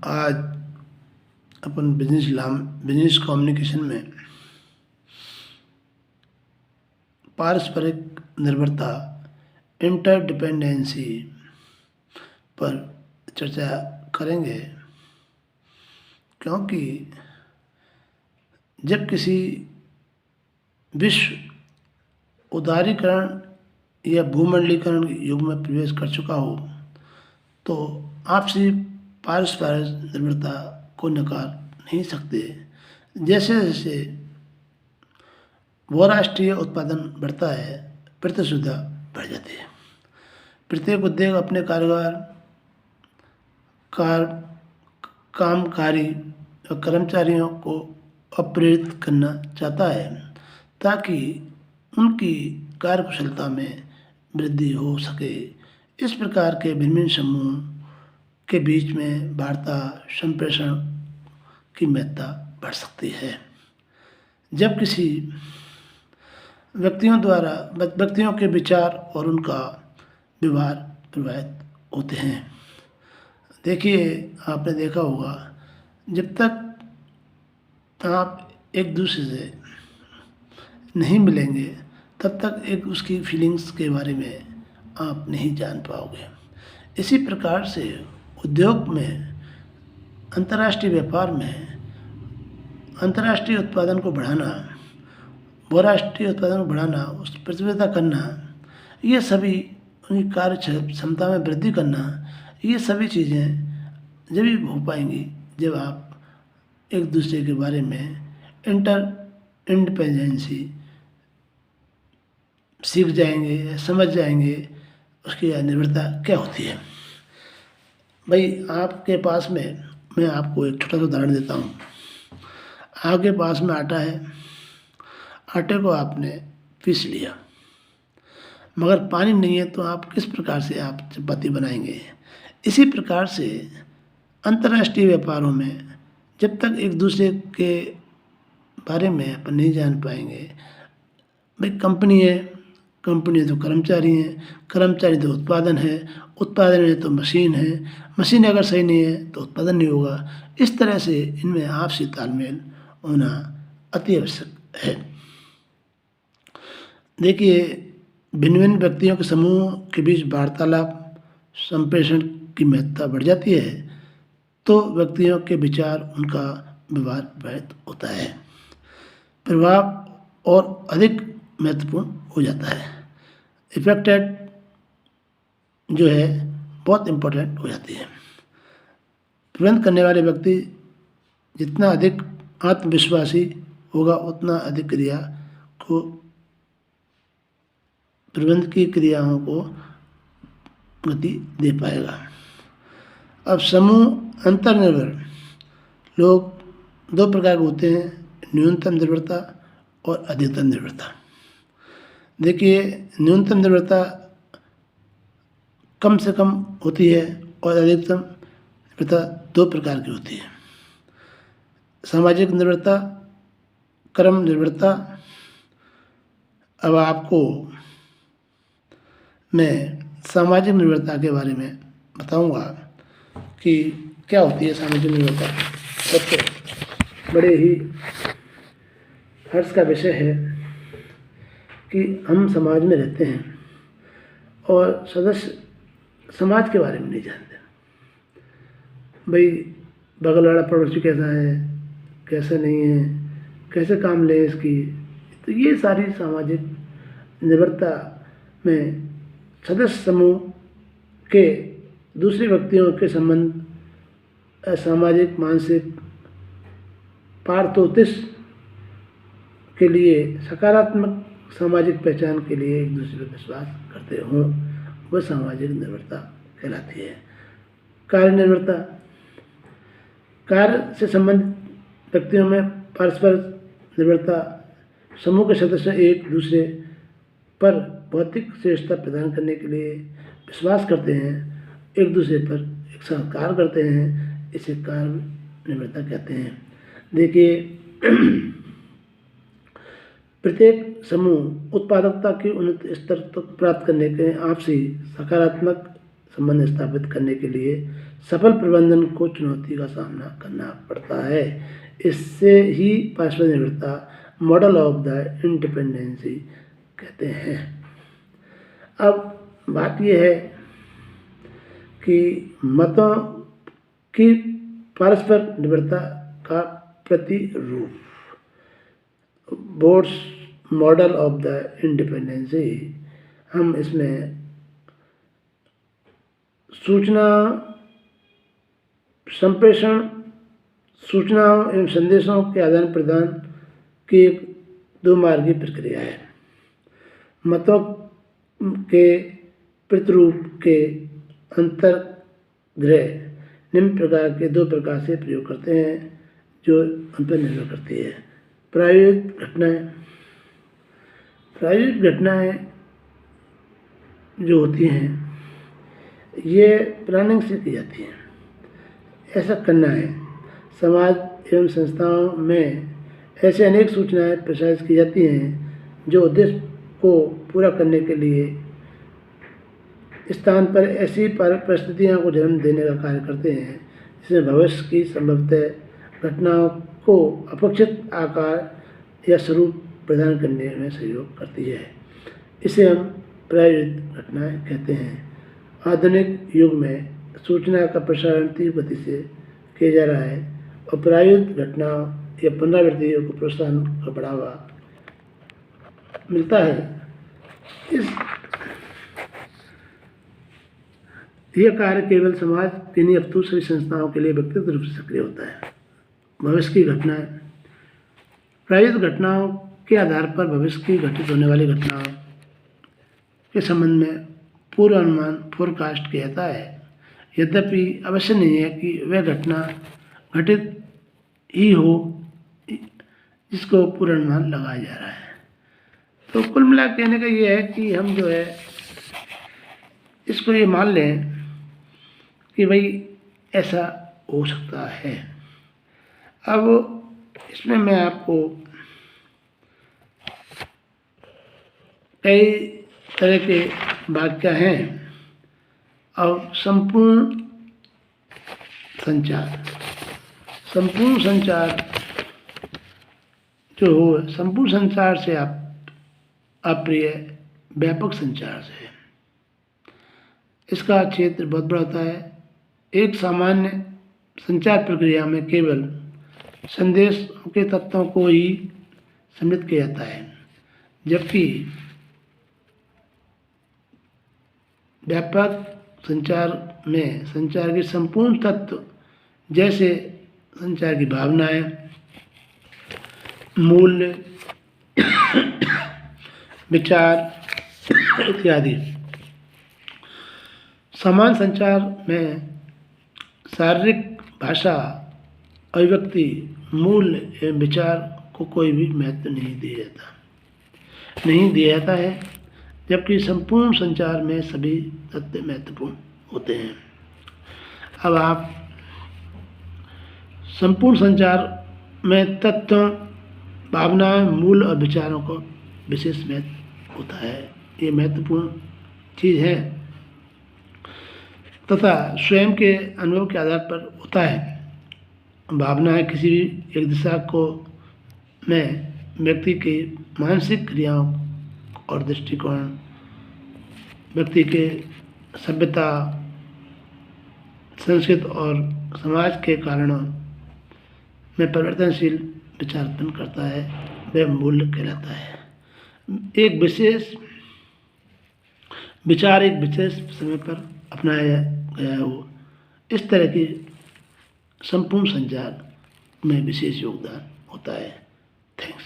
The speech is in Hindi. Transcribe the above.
आज अपन बिजनेस कम्युनिकेशन में पारस्परिक निर्भरता इंटरडिपेंडेंसी पर चर्चा करेंगे, क्योंकि जब किसी विश्व उदारीकरण या भूमंडलीकरण युग में प्रवेश कर चुका हो तो आपसी पारस्परिक निर्भरता को नकार नहीं सकते। जैसे जैसे बहुराष्ट्रीय उत्पादन बढ़ता है, प्रतिस्पर्धा बढ़ जाती है। प्रत्येक उद्योग अपने कामकारी और कर्मचारियों को अपप्रेरित करना चाहता है ताकि उनकी कार्यकुशलता में वृद्धि हो सके। इस प्रकार के भिन्न समूह के बीच में वार्ता संप्रेषण की महत्ता बढ़ सकती है। जब किसी व्यक्तियों के विचार और उनका व्यवहार प्रभावित होते हैं। देखिए, आपने देखा होगा, जब तक आप एक दूसरे से नहीं मिलेंगे तब तक एक उसकी फीलिंग्स के बारे में आप नहीं जान पाओगे। इसी प्रकार से उद्योग में, अंतर्राष्ट्रीय व्यापार में अंतर्राष्ट्रीय उत्पादन को बढ़ाना, बहुराष्ट्रीय उत्पादन को बढ़ाना, उस प्रतिस्पर्धा करना, ये सभी उनकी कार्य क्षमता में वृद्धि करना, ये सभी चीज़ें जब भी हो पाएंगी जब आप एक दूसरे के बारे में इंडिपेंडेंसी सीख जाएंगे, समझ जाएंगे, उसकी निर्भरता क्या होती है। भाई, आपके पास में, मैं आपको एक छोटा सा उदाहरण देता हूँ। आपके पास में आटा है, आटे को आपने पीस लिया, मगर पानी नहीं है, तो आप किस प्रकार से आप चपाती बनाएंगे। इसी प्रकार से अंतर्राष्ट्रीय व्यापारों में जब तक एक दूसरे के बारे में अपन नहीं जान पाएंगे, भाई कंपनी है तो कर्मचारी हैं, कर्मचारी तो उत्पादन है तो मशीन है, मशीन अगर सही नहीं है तो उत्पादन नहीं होगा। इस तरह से इनमें आपसी तालमेल होना अति आवश्यक है। देखिए, भिन्न भिन्न व्यक्तियों के समूह के बीच वार्तालाप संप्रेषण की महत्ता बढ़ जाती है तो व्यक्तियों के विचार, उनका व्यवहार प्रभावित होता है, प्रभाव और अधिक महत्वपूर्ण हो जाता है। इफेक्टेड जो है बहुत इम्पोर्टेंट हो जाती है। प्रबंध करने वाले व्यक्ति जितना अधिक आत्मविश्वासी होगा उतना अधिक प्रबंध की क्रियाओं को गति दे पाएगा। अब समूह अंतर्निर्भर लोग दो प्रकार के होते हैं, न्यूनतम निर्भरता और अधिकतम निर्भरता। देखिए, न्यूनतम निर्भरता कम से कम होती है और अधिकतम निर्भरता दो प्रकार की होती है। सामाजिक निर्भरता, क्रम निर्भरता। अब आपको मैं सामाजिक निर्भरता के बारे में बताऊंगा कि क्या होती है सामाजिक निर्भरता। सबसे बड़े ही हर्ष का विषय है कि हम समाज में रहते हैं और सदस्य समाज के बारे में नहीं जानते। भाई, बगल वाला पड़ोसी कैसा है, कैसा नहीं है, कैसे काम ले इसकी, तो ये सारी सामाजिक निर्भरता में सदस्य समूह के दूसरे व्यक्तियों के संबंध, सामाजिक, मानसिक पार्थोतिस के लिए, सकारात्मक सामाजिक पहचान के लिए एक दूसरे पर विश्वास करते हों, वह सामाजिक निर्भरता कहलाती है। कार्य निर्भरता, कार्य से संबंधित व्यक्तियों में परस्पर निर्भरता। समूह के सदस्य एक दूसरे पर भौतिक श्रेष्ठता प्रदान करने के लिए विश्वास करते हैं, एक दूसरे पर एक साथ कार्य करते हैं, इसे कार्य निर्भरता कहते हैं। देखिए, प्रत्येक समूह उत्पादकता के उन्नत स्तर तक प्राप्त करने के आपसी सकारात्मक संबंध स्थापित करने के लिए सफल प्रबंधन को चुनौती का सामना करना पड़ता है। इससे ही पारस्परिक निर्भरता मॉडल ऑफ द इंडिपेंडेंसी कहते हैं। अब बात यह है कि मतों की परस्पर निर्भरता का प्रतिरूप boards model of the independency, हम इसमें सूचना संप्रेषण, सूचनाओं एवं संदेशों के आदान प्रदान की एक दो मार्गी प्रक्रिया है। मतों के प्रतिरूप के अंतर्ग्रह निम्न प्रकार के दो प्रकार से प्रयोग करते हैं जो उन पर निर्भर करती है। प्रायोगिक घटनाएं, प्रायोगिक घटनाएं जो होती हैं ये प्लानिंग से की जाती हैं। ऐसा करना है, समाज एवं संस्थाओं में ऐसे अनेक सूचनाएं प्रसारित की जाती हैं जो उद्देश्य को पूरा करने के लिए स्थान पर ऐसी परिस्थितियों को जन्म देने का कार्य करते हैं जिसमें भविष्य की संभवतः घटनाओं को अपेक्षित आकार या स्वरूप प्रदान करने में सहयोग करती है। इसे हम प्रायोजित घटनाएं कहते हैं। आधुनिक युग में सूचना का प्रसारण तीव्र गति से किया जा रहा है और प्रायोजित घटनाओं या पुनरावृत्तियों को प्रोत्साहन का बढ़ावा मिलता है। यह कार्य केवल समाज के नहीं अपितु सभी संस्थाओं के लिए व्यक्तिगत रूप से सक्रिय होता है। भविष्य की घटनाएं, प्रायोजित घटनाओं के आधार पर भविष्य की घटित होने वाली घटनाओं के संबंध में पूर्व अनुमान फोरकास्ट किया जाता है। यद्यपि अवश्य नहीं है कि वह घटना घटित ही हो जिसको पूर्वानुमान लगाया जा रहा है। तो कुल मिला कहने का ये है कि हम जो है इसको ये मान लें कि भाई ऐसा हो सकता है। अब इसमें मैं आपको कई तरह के वाक्य हैं और संपूर्ण संचार जो हो, संपूर्ण संचार से आप अप्रिय व्यापक संचार से इसका क्षेत्र बहुत बड़ा होता है। एक सामान्य संचार प्रक्रिया में केवल संदेश के तत्वों को ही सम्मिलित किया जाता है, जबकि व्यापक संचार में संचार के संपूर्ण तत्व जैसे संचार की भावनाएं, मूल्य, विचार इत्यादि। समान संचार में शारीरिक भाषा, अभिव्यक्ति, मूल्य एवं विचार को कोई भी महत्व नहीं दिया जाता है, जबकि संपूर्ण संचार में सभी तत्व महत्वपूर्ण होते हैं। अब आप संपूर्ण संचार में तत्वों, भावनाएं, मूल्य और विचारों को विशेष महत्व होता है। ये महत्वपूर्ण चीज़ है तथा स्वयं के अनुभव के आधार पर होता है। भावनाएं किसी भी एक दिशा को में व्यक्ति की मानसिक क्रियाओं और दृष्टिकोण, व्यक्ति के सभ्यता, संस्कृति और समाज के कारणों में परिवर्तनशील विचार उत्पन्न करता है, वह मूल्य कहलाता है। एक विशेष विचार एक विशेष समय पर अपनाया गया हो, इस तरह की संपूर्ण संचार में विशेष योगदान होता है। थैंक्स।